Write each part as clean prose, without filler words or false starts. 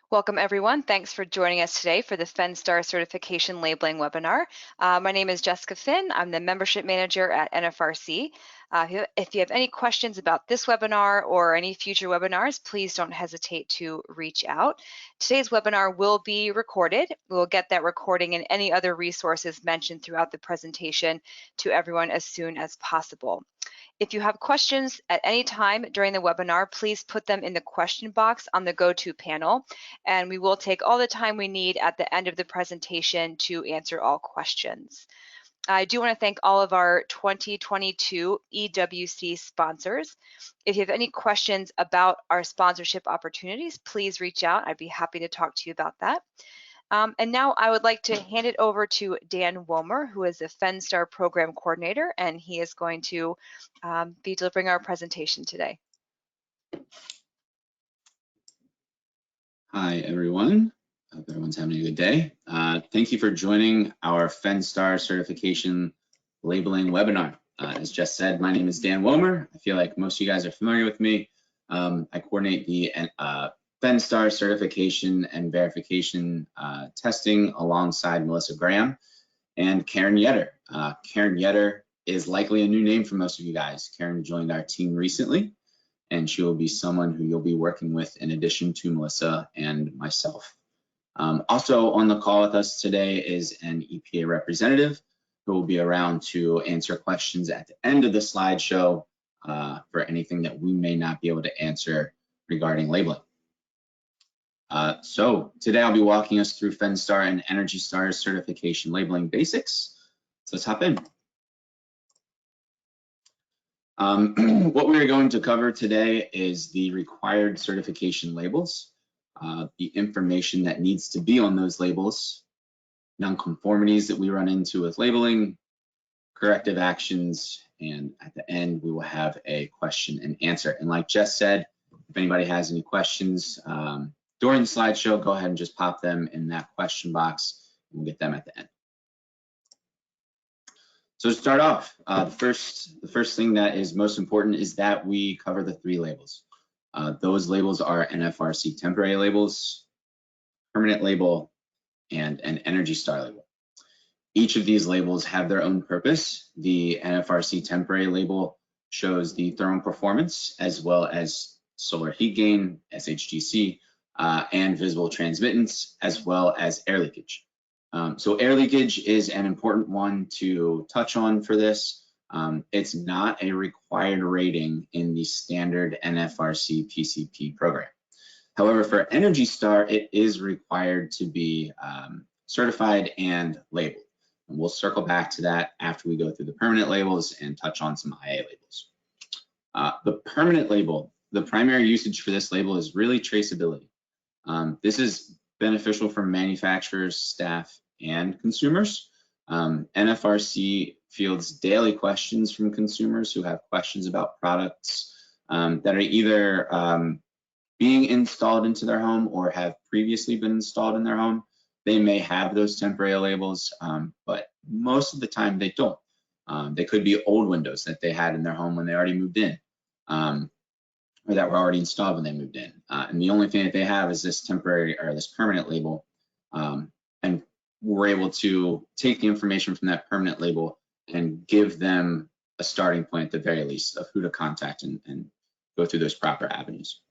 Welcome everyone. Thanks for joining us today for the FenStar Certification Labeling webinar. My name is Jessica Finn. I'm the Membership Manager at NFRC. If you have any questions about this webinar or any future webinars, please don't hesitate to reach out. Today's webinar will be recorded. We'll get that recording and any other resources mentioned throughout the presentation to everyone as soon as possible. If you have questions at any time during the webinar, please put them in the question box on the GoTo panel, and we will take all the time we need at the end of the presentation to answer all questions. I do want to thank all of our 2022 EWC sponsors. If you have any questions about our sponsorship opportunities, please reach out. I'd be happy to talk to you about that. And now I would like to hand it over to Dan Womer, who is the FenStar Program Coordinator, and he is going to be delivering our presentation today. Hi, everyone. Hope everyone's having a good day. Thank you for joining our FenStar Certification Labeling webinar. As Jess said, my name is Dan Womer. I feel like most of you guys are familiar with me. I coordinate the FenStar certification and verification testing alongside Melissa Graham and Karen Yetter. Karen Yetter is likely a new name for most of you guys. Karen joined our team recently, and she will be someone who you'll be working with in addition to Melissa and myself. Also on the call with us today is an EPA representative who will be around to answer questions at the end of the slideshow for anything that we may not be able to answer regarding labeling. So today I'll be walking us through FenStar and ENERGY STAR certification labeling basics. So let's hop in. What we are going to cover today is the required certification labels, the information that needs to be on those labels, non-conformities that we run into with labeling, corrective actions, and at the end we will have a question and answer. And like Jess said, if anybody has any questions during the slideshow, go ahead and just pop them in that question box and we'll get them at the end. So to start off, the first thing that is most important is that we cover the three labels. Those labels are NFRC temporary labels, permanent label, and an ENERGY STAR label. Each of these labels have their own purpose. The NFRC temporary label shows the thermal performance as well as solar heat gain, SHGC, and visible transmittance, as well as air leakage. So air leakage is an important one to touch on for this. It's not a required rating in the standard NFRC PCP program. However, for ENERGY STAR, it is required to be certified and labeled. And we'll circle back to that after we go through the permanent labels and touch on some IA labels. The permanent label, the primary usage for this label is really traceability. This is beneficial for manufacturers, staff, and consumers. NFRC fields daily questions from consumers who have questions about products that are either being installed into their home or have previously been installed in their home. They may have those temporary labels, but most of the time they don't. They could be old windows that they had in their home when they already moved in. Or that were already installed when they moved in. And the only thing that they have is this temporary or this permanent label. And we're able to take the information from that permanent label and give them a starting point at the very least of who to contact and go through those proper avenues.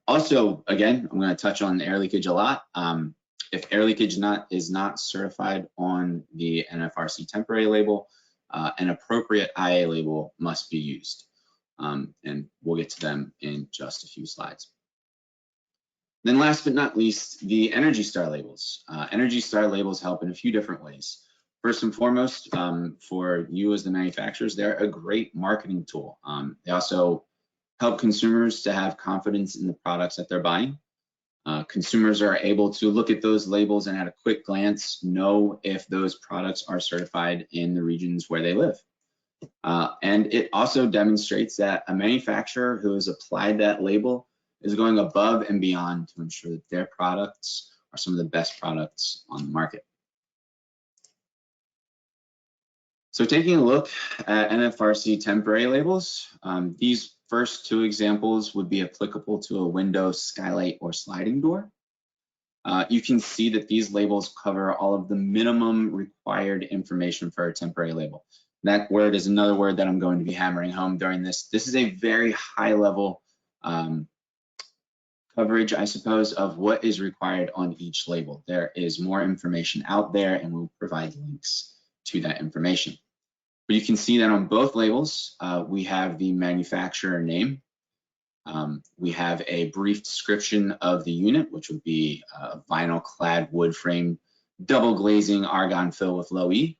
Also, again, I'm going to touch on air leakage a lot. If air leakage is not certified on the NFRC temporary label, an appropriate IA label must be used. And we'll get to them in just a few slides. Then last but not least, the ENERGY STAR labels. ENERGY STAR labels help in a few different ways. First and foremost, for you as the manufacturers, they're a great marketing tool. They also help consumers to have confidence in the products that they're buying. Consumers are able to look at those labels and at a quick glance know if those products are certified in the regions where they live. And it also demonstrates that a manufacturer who has applied that label is going above and beyond to ensure that their products are some of the best products on the market. So taking a look at NFRC temporary labels, these first two examples would be applicable to a window, skylight, or sliding door. you can see that these labels cover all of the minimum required information for a temporary label. That word is another word that I'm going to be hammering home during this. This is a very high level coverage, I suppose, of what is required on each label. There is more information out there, and we'll provide links to that information. But you can see that on both labels, we have the manufacturer name. We have a brief description of the unit, which would be a vinyl clad wood frame, double glazing argon fill with low E.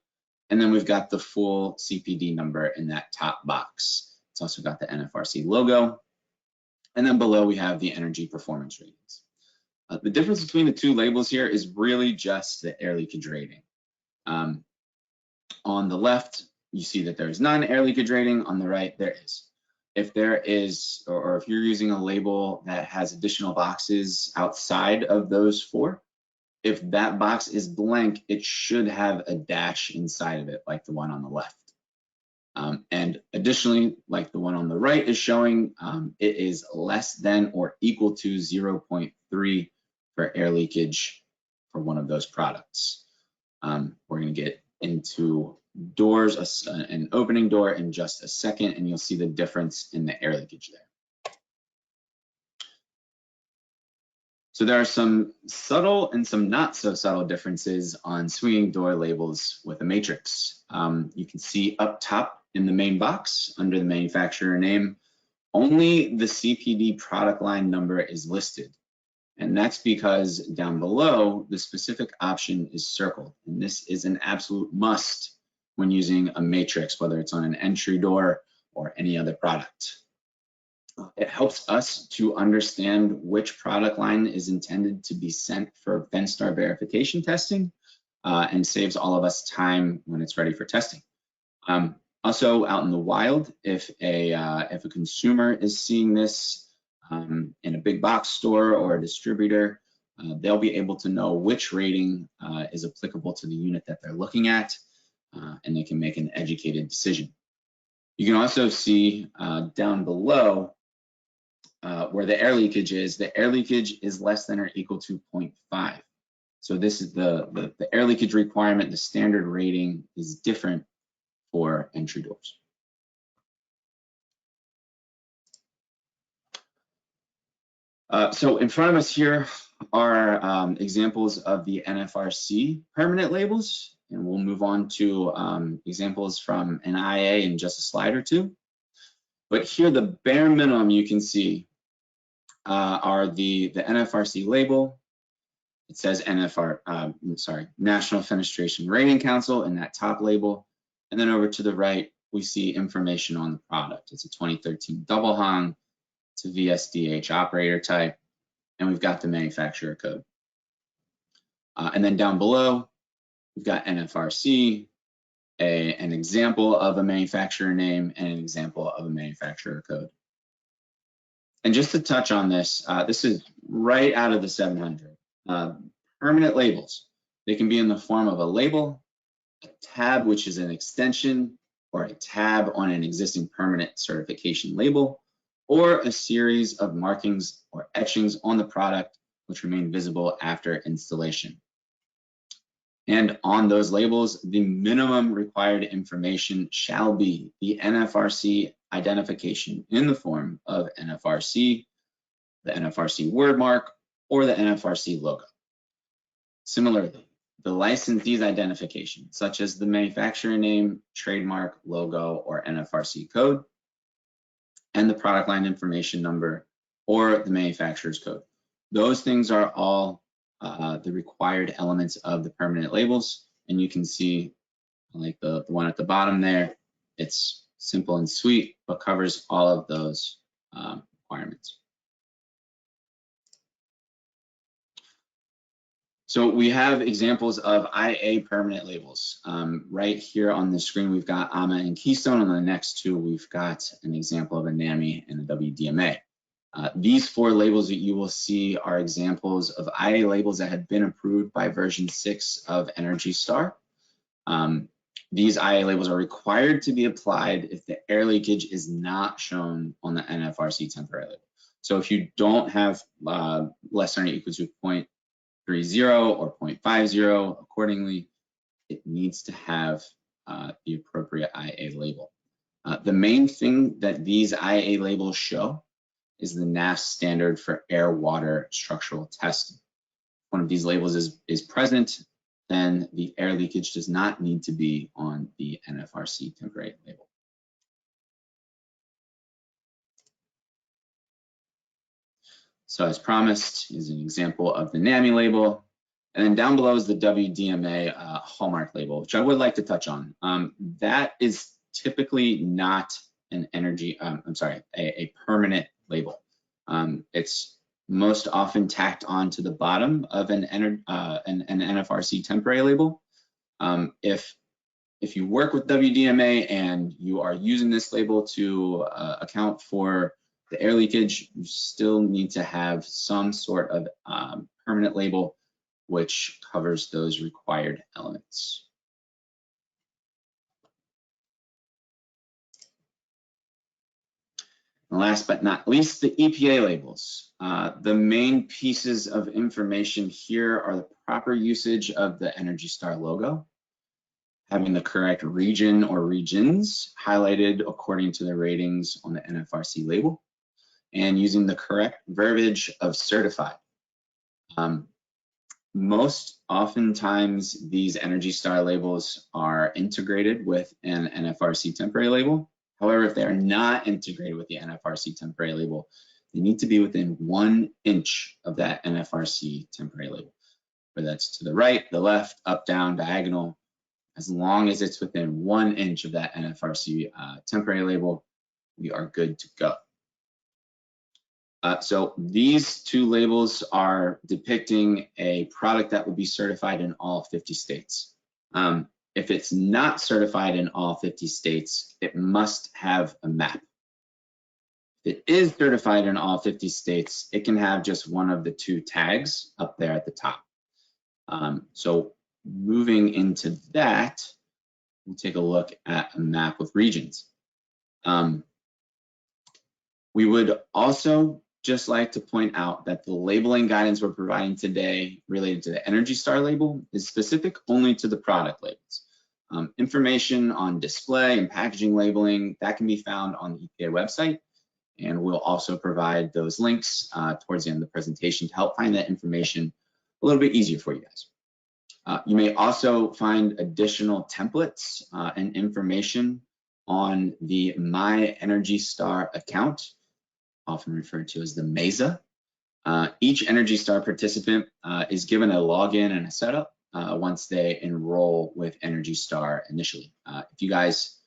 And then we've got the full CPD number in that top box. It's also got the NFRC logo. And then below we have the energy performance ratings. The difference between the two labels here is really just the air leakage rating. On the left, you see that there's non-air leakage rating. On the right, there is. If there is, or if you're using a label that has additional boxes outside of those four, if that box is blank, it should have a dash inside of it, like the one on the left. And additionally, like the one on the right is showing, it is less than or equal to 0.3 for air leakage for one of those products. We're going to get into doors, an opening door in just a second, and you'll see the difference in the air leakage there. So there are some subtle and some not so subtle differences on swinging door labels with a matrix. You can see up top in the main box under the manufacturer name, only the CPD product line number is listed. And that's because down below, the specific option is circled. And this is an absolute must when using a matrix, whether it's on an entry door or any other product. It helps us to understand which product line is intended to be sent for FenStar verification testing and saves all of us time when it's ready for testing. Also out in the wild, if a consumer is seeing this in a big box store or a distributor, they'll be able to know which rating is applicable to the unit that they're looking at, and they can make an educated decision. You can also see down below where the air leakage is. The air leakage is less than or equal to 0.5. So this is the air leakage requirement. The standard rating is different for entry doors. So in front of us here are examples of the NFRC permanent labels, and we'll move on to examples from an IA in just a slide or two. But here, the bare minimum you can see are the NFRC label. It says National Fenestration Rating Council in that top label. And then over to the right, we see information on the product. It's a 2013 double hung. It's a VSDH operator type. And we've got the manufacturer code. And then down below, we've got NFRC, an example of a manufacturer name, and an example of a manufacturer code. And just to touch on this, this is right out of the 700. Permanent labels. They can be in the form of a label, a tab, which is an extension, or a tab on an existing permanent certification label, or a series of markings or etchings on the product which remain visible after installation. And on those labels, the minimum required information shall be the NFRC identification in the form of NFRC, the NFRC word mark, or the NFRC logo. Similarly, the licensee's identification, such as the manufacturer name, trademark, logo, or NFRC code, and the product line information number or the manufacturer's code. Those things are all the required elements of the permanent labels, and you can see like the one at the bottom there, it's simple and sweet, but covers all of those requirements. So we have examples of IA permanent labels. Right here on the screen, we've got AMA and Keystone. On the next two, we've got an example of a NAMI and a WDMA. These four labels that you will see are examples of IA labels that have been approved by version 6 of ENERGY STAR. These IA labels are required to be applied if the air leakage is not shown on the NFRC temporary label. So if you don't have less than or equal to 0.30 or 0.50 accordingly, it needs to have the appropriate IA label. The main thing that these IA labels show is the NAF standard for air water structural testing. If one of these labels is present, then the air leakage does not need to be on the NFRC temporary label. So as promised is an example of the NAMI label. And then down below is the WDMA hallmark label, which I would like to touch on. That is typically not an a permanent label. It's most often tacked on to the bottom of an NFRC temporary label. If you work with WDMA and you are using this label to account for the air leakage, you still need to have some sort of permanent label which covers those required elements. And last but not least, the EPA labels. The main pieces of information here are the proper usage of the ENERGY STAR logo, having the correct region or regions highlighted according to the ratings on the NFRC label, and using the correct verbiage of certified. Most oftentimes, these ENERGY STAR labels are integrated with an NFRC temporary label. However, if they are not integrated with the NFRC temporary label, they need to be within 1 inch of that NFRC temporary label, whether that's to the right, the left, up, down, diagonal. As long as it's within 1 inch of that NFRC temporary label, we are good to go. So these two labels are depicting a product that will be certified in all 50 states. If it's not certified in all 50 states, it must have a map. If it is certified in all 50 states, it can have just one of the 2 tags up there at the top. So moving into that, we'll take a look at a map with regions. We would also just like to point out that the labeling guidance we're providing today related to the ENERGY STAR label is specific only to the product labels. Information on display and packaging labeling, that can be found on the EPA website, and we'll also provide those links towards the end of the presentation to help find that information a little bit easier for you guys. You may also find additional templates and information on the My ENERGY STAR account, often referred to as the MESA. Each ENERGY STAR participant is given a login and a setup once they enroll with ENERGY STAR initially. If you guys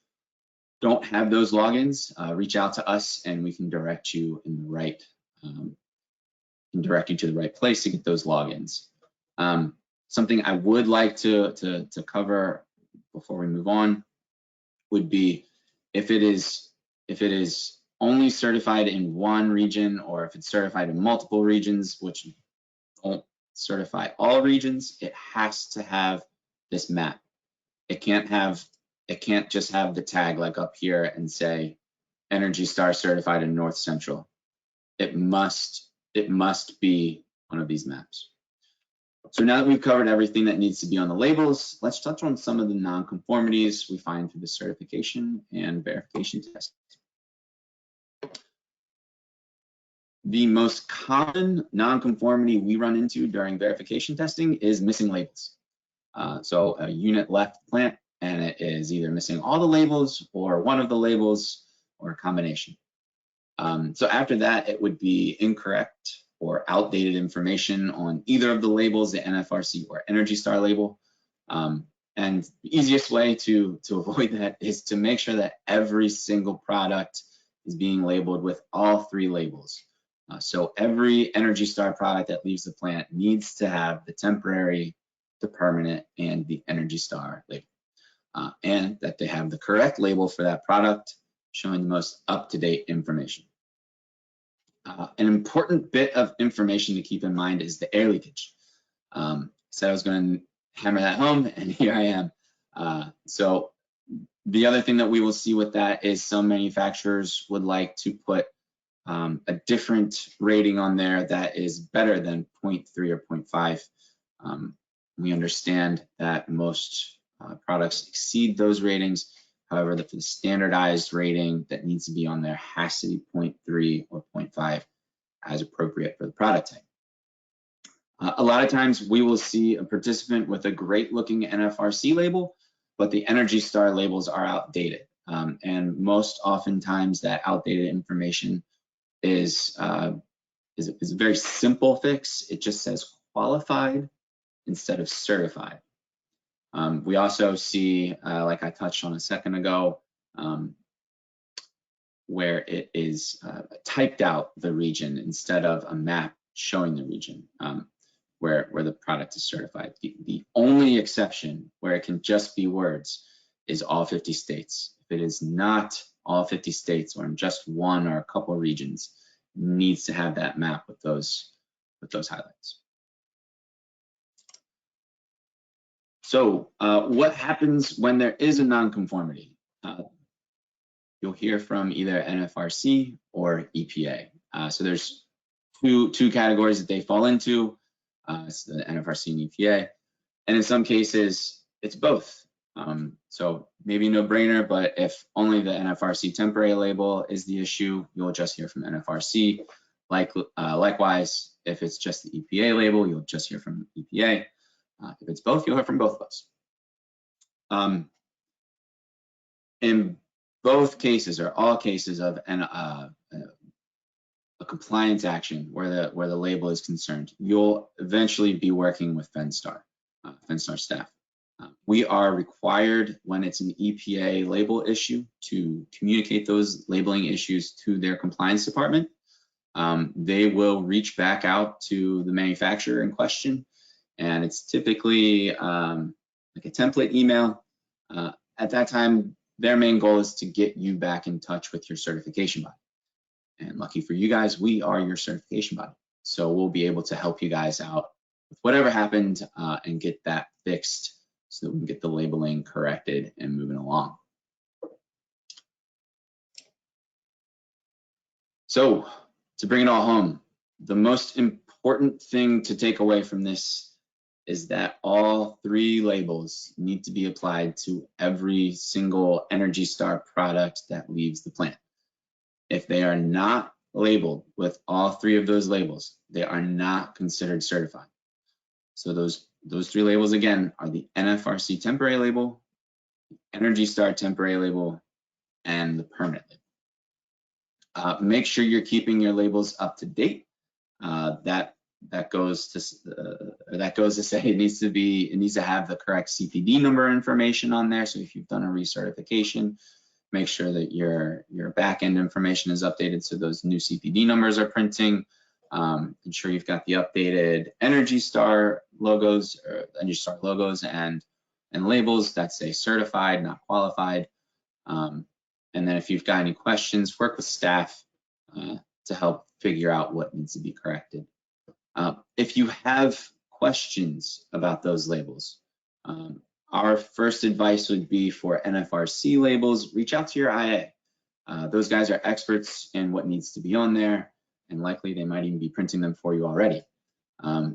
don't have those logins, reach out to us and we can direct you in the right, to the right place to get those logins. Something I would like to cover before we move on would be if it is only certified in one region, or if it's certified in multiple regions, which won't certify all regions, it has to have this map. It can't just have the tag like up here and say ENERGY STAR certified in North Central. It must be one of these maps. So now that we've covered everything that needs to be on the labels, let's touch on some of the non-conformities we find through the certification and verification tests. The most common non-conformity we run into during verification testing is missing labels. So a unit left the plant and it is either missing all the labels or one of the labels or a combination. So after that, it would be incorrect or outdated information on either of the labels, the NFRC or ENERGY STAR label. And the easiest way to avoid that is to make sure that every single product is being labeled with all 3 labels. So every ENERGY STAR product that leaves the plant needs to have the temporary, the permanent, and the ENERGY STAR label. And that they have the correct label for that product, showing the most up-to-date information. An important bit of information to keep in mind is the air leakage. Said I was going to hammer that home, and here I am. So the other thing that we will see with that is some manufacturers would like to put a different rating on there that is better than 0.3 or 0.5. We understand that most products exceed those ratings. However, for the standardized rating that needs to be on there has to be 0.3 or 0.5 as appropriate for the product type. A lot of times we will see a participant with a great looking NFRC label, but the ENERGY STAR labels are outdated. And most oftentimes that outdated information is a very simple fix. It just says qualified instead of certified. We also see, like I touched on a second ago, where it is typed out the region instead of a map showing the region where the product is certified. The only exception where it can just be words is all 50 states. If it is not all 50 states or in just one or a couple of regions, it needs to have that map with those highlights. So what happens when there is a non-conformity? You'll hear from either NFRC or EPA. So there's two categories that they fall into. It's the NFRC and EPA. And in some cases, it's both. So maybe no brainer, but if only the NFRC temporary label is the issue, you'll just hear from NFRC. Likewise, if it's just the EPA label, you'll just hear from EPA. If it's both, you'll hear from both of us. In both cases or all cases of a compliance action where the label is concerned, you'll eventually be working with FenStar, FenStar staff. We are required when it's an EPA label issue to communicate those labeling issues to their compliance department. They will reach back out to the manufacturer in question, and it's typically like a template email. At that time, their main goal is to get you back in touch with your certification body. And lucky for you guys, we are your certification body. So we'll be able to help you guys out with whatever happened and get that fixed so that we can get the labeling corrected and moving along. So to bring it all home, the most important thing to take away from this is that all three labels need to be applied to every single ENERGY STAR product that leaves the plant. If they are not labeled with all three of those labels, they are not considered certified. So those three labels again are the NFRC temporary label, the ENERGY STAR temporary label, and the permanent label. Make sure you're keeping your labels up to date. That goes to say it needs to have the correct CPD number information on there. So if you've done a recertification, make sure that your back-end information is updated so those new CPD numbers are printing. Ensure you've got the updated ENERGY STAR logos and labels that say certified, not qualified. And then if you've got any questions, work with staff to help figure out what needs to be corrected. If you have questions about those labels, our first advice would be for NFRC labels, reach out to your IA. Those guys are experts in what needs to be on there, and likely they might even be printing them for you already.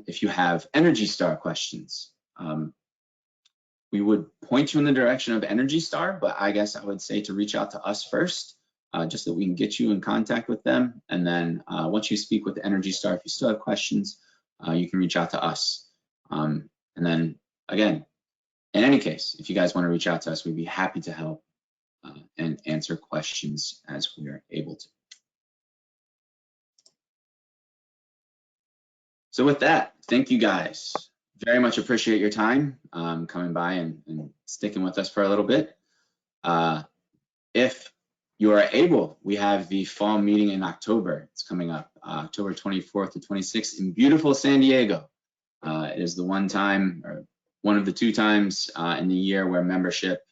If you have ENERGY STAR questions, we would point you in the direction of ENERGY STAR, but I guess I would say to reach out to us first, just so we can get you in contact with them. And then once you speak with ENERGY STAR, if you still have questions, you can reach out to us. And then again, in any case, if you guys want to reach out to us, we'd be happy to help and answer questions as we are able to. So with that, thank you guys. Very much appreciate your time coming by and sticking with us for a little bit. If you are able, we have the fall meeting in October. It's coming up, October 24th to 26th in beautiful San Diego. It is the one of the two times in the year where membership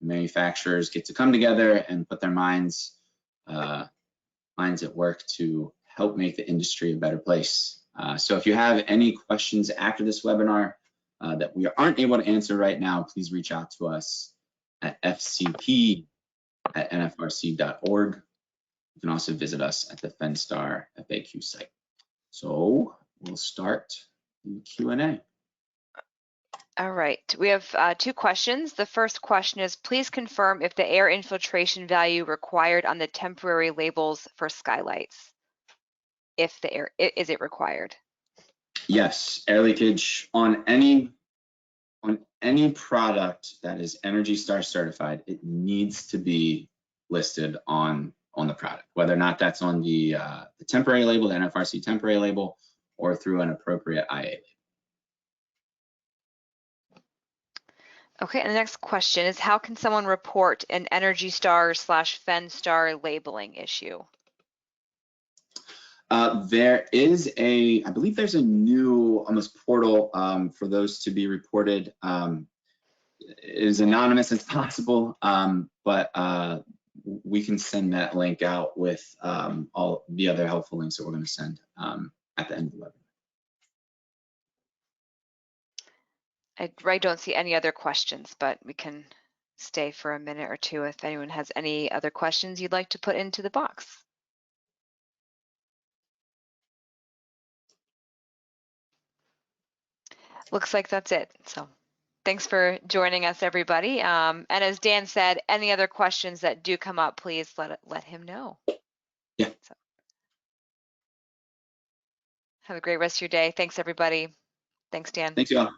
manufacturers get to come together and put their minds at work to help make the industry a better place. So if you have any questions after this webinar that we aren't able to answer right now, please reach out to us at fcp@nfrc.org. You can also visit us at the FenStar FAQ site. So we'll start the Q&A. All right, we have 2 questions. The first question is, please confirm if the air infiltration value required on the temporary labels for skylights. If the air, is it required? Yes, air leakage on any product that is ENERGY STAR certified, it needs to be listed on the product, whether or not that's on the temporary label, the NFRC temporary label, or through an appropriate IA label. Okay, and the next question is, how can someone report an ENERGY STAR / FenStar labeling issue? There is I believe there's a new almost portal for those to be reported. It is anonymous as possible, but we can send that link out with all the other helpful links that we're going to send at the end of the webinar. I don't see any other questions, but we can stay for a minute or two if anyone has any other questions you'd like to put into the box. Looks like that's it. So thanks for joining us, everybody. And as Dan said, any other questions that do come up, please let him know. Yeah. So, have a great rest of your day. Thanks, everybody. Thanks, Dan. Thanks, y'all.